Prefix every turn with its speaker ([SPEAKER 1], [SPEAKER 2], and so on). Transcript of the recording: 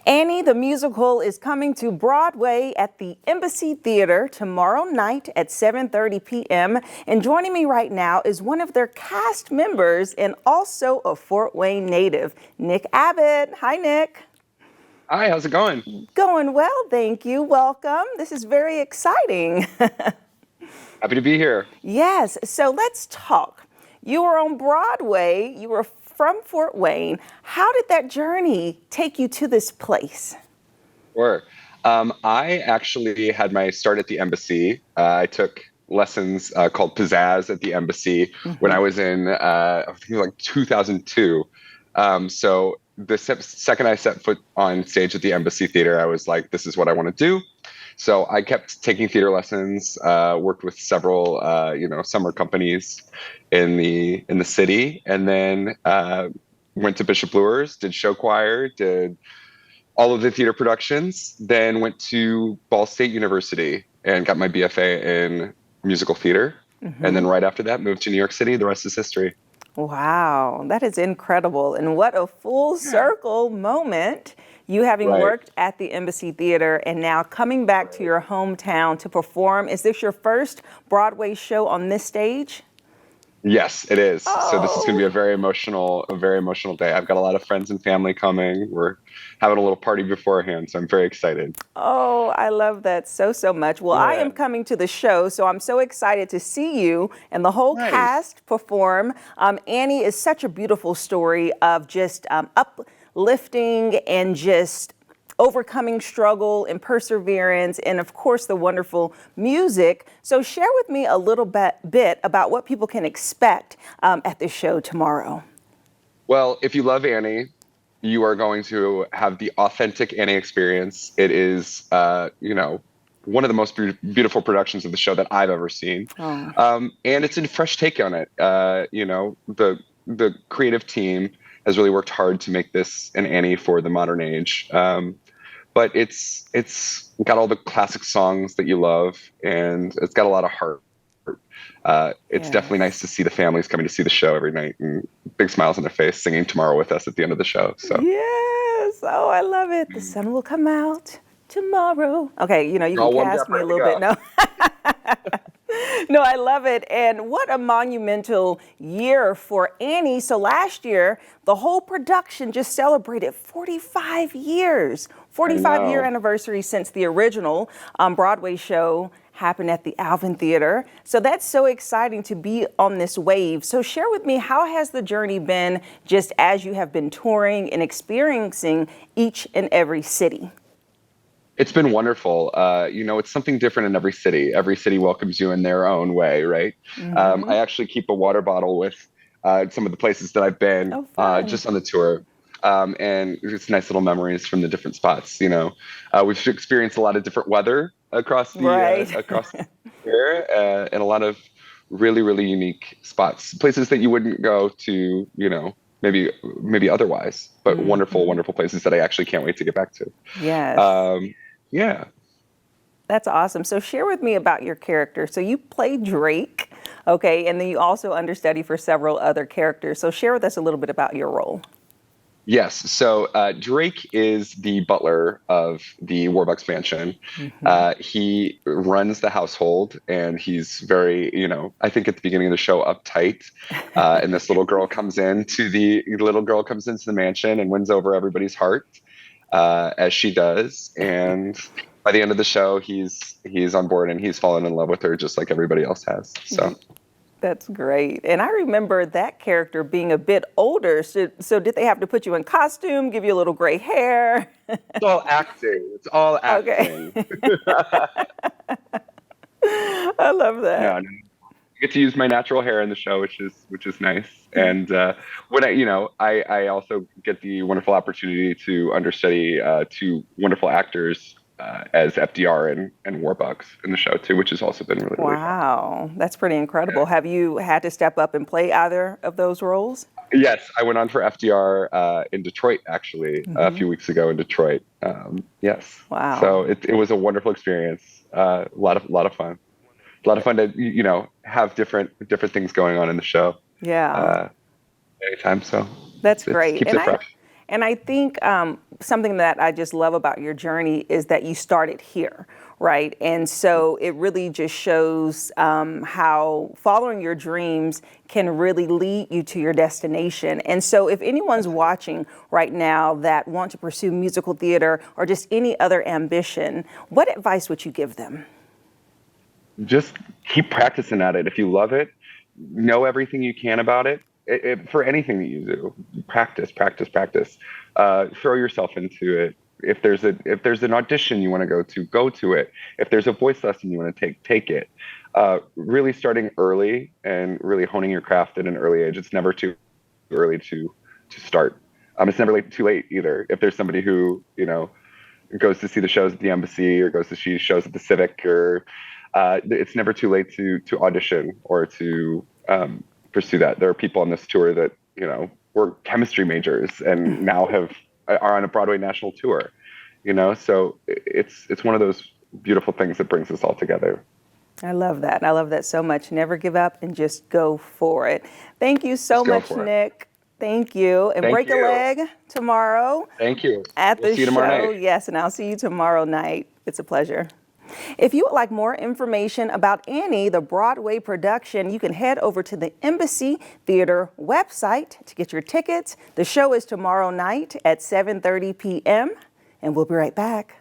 [SPEAKER 1] Annie, the musical, is coming to Broadway at the Embassy Theater tomorrow night at 7:30 p.m. And joining me right now is one of their cast members and also a Fort Wayne native, Nick Abbott. Hi, Nick.
[SPEAKER 2] Hi, how's it going?
[SPEAKER 1] Going well, thank you. Welcome. This is very exciting.
[SPEAKER 2] Happy to be here.
[SPEAKER 1] Yes, so let's talk. You were on Broadway, you were from Fort Wayne. How did that journey take you to this place?
[SPEAKER 2] Sure. I actually had my start at the Embassy. I took lessons called Pizzazz at the Embassy when I was in, I think like 2002. So the second I set foot on stage at the Embassy Theater, I was like, this is what I want to do. So I kept taking theater lessons, worked with several, summer companies in the city, and then went to Bishop Luers, did show choir, did all of the theater productions, then went to Ball State University and got my BFA in musical theater. And then right after that, moved to New York City. The rest is history.
[SPEAKER 1] Wow, that is incredible. And what a full circle moment. You having worked at the Embassy Theater and now coming back to your hometown to perform. Is this your first Broadway show on this stage?
[SPEAKER 2] Yes, it is.
[SPEAKER 1] Oh.
[SPEAKER 2] So this is going to be a very emotional day. I've got a lot of friends and family coming. We're having a little party beforehand, so I'm very excited.
[SPEAKER 1] Oh, I love that so much. Well, I am coming to the show, so I'm so excited to see you and the whole cast perform. Annie is such a beautiful story of just uplifting and just overcoming struggle and perseverance, and of course the wonderful music. So share with me a little bit about what people can expect at the show tomorrow.
[SPEAKER 2] Well, if you love Annie, you are going to have the authentic Annie experience. It is, one of the most beautiful productions of the show that I've ever seen. And it's a fresh take on it. The creative team has really worked hard to make this an Annie for the modern age. But it's got all the classic songs that you love, and it's got a lot of heart. It's definitely nice to see the families coming to see the show every night and big smiles on their face, singing Tomorrow with us at the end of the show. So
[SPEAKER 1] yes, oh, I love it. The sun will come out tomorrow. Okay, you can cast me a little bit. No. No, I love it. And what a monumental year for Annie. So last year, the whole production just celebrated 45 years, 45-year anniversary since the original Broadway show happened at the Alvin Theater. So that's so exciting to be on this wave. So share with me, how has the journey been just as you have been touring and experiencing each and every city?
[SPEAKER 2] It's been wonderful. It's something different in every city. Every city welcomes you in their own way, right? I actually keep a water bottle with some of the places that I've been just on the tour. And it's nice little memories from the different spots. We've experienced a lot of different weather across the year, and a lot of really, really unique spots, places that you wouldn't go to, maybe otherwise, but wonderful, wonderful places that I actually can't wait to get back to.
[SPEAKER 1] Yes.
[SPEAKER 2] Yeah.
[SPEAKER 1] That's awesome. So share with me about your character. So you play Drake, okay, and then you also understudy for several other characters. So share with us a little bit about your role.
[SPEAKER 2] Yes. So Drake is the butler of the Warbucks mansion. He runs the household, and he's very, I think at the beginning of the show, uptight. And this little girl comes into the mansion and wins over everybody's heart, as she does. And by the end of the show, he's on board and he's fallen in love with her just like everybody else has. So.
[SPEAKER 1] That's great. And I remember that character being a bit older. So did they have to put you in costume, give you a little gray hair?
[SPEAKER 2] It's all acting. It's all acting.
[SPEAKER 1] Okay. I love that.
[SPEAKER 2] Yeah, I get to use my natural hair in the show, which is nice. And when I also get the wonderful opportunity to understudy two wonderful actors as FDR and Warbucks in the show too, which has also been really, really fun.
[SPEAKER 1] Wow, that's pretty incredible. Have you had to step up and play either of those roles?
[SPEAKER 2] Yes, I went on for FDR in Detroit, actually, a few weeks ago in Detroit. Yes. Wow. So it was a wonderful experience. A lot of fun. A lot of fun to have different things going on in the show.
[SPEAKER 1] Yeah.
[SPEAKER 2] Anytime. So
[SPEAKER 1] that's great.
[SPEAKER 2] Keeps it fresh.
[SPEAKER 1] And I think something that I just love about your journey is that you started here, right? And so it really just shows how following your dreams can really lead you to your destination. And so if anyone's watching right now that want to pursue musical theater or just any other ambition, what advice would you give them?
[SPEAKER 2] Just keep practicing at it. If you love it, know everything you can about it. For anything that you do, practice, practice, practice. Throw yourself into it. If there's an audition you want to go to it. If there's a voice lesson you want to take it. Really starting early and really honing your craft at an early age. It's never too early to start. It's never too late either. If there's somebody who goes to see the shows at the Embassy or goes to see shows at the Civic, or it's never too late to audition or to pursue that. There are people on this tour that were chemistry majors and now are on a Broadway national tour. So it's one of those beautiful things that brings us all together.
[SPEAKER 1] I love that. I love that so much. Never give up and just go for it. Thank you so much, Nick. Thank you. And break a leg tomorrow.
[SPEAKER 2] Thank you.
[SPEAKER 1] At the
[SPEAKER 2] see you tomorrow night.
[SPEAKER 1] Yes, and I'll see you tomorrow night. It's a pleasure. If you would like more information about Annie, the Broadway production, you can head over to the Embassy Theater website to get your tickets. The show is tomorrow night at 7:30 p.m., and we'll be right back.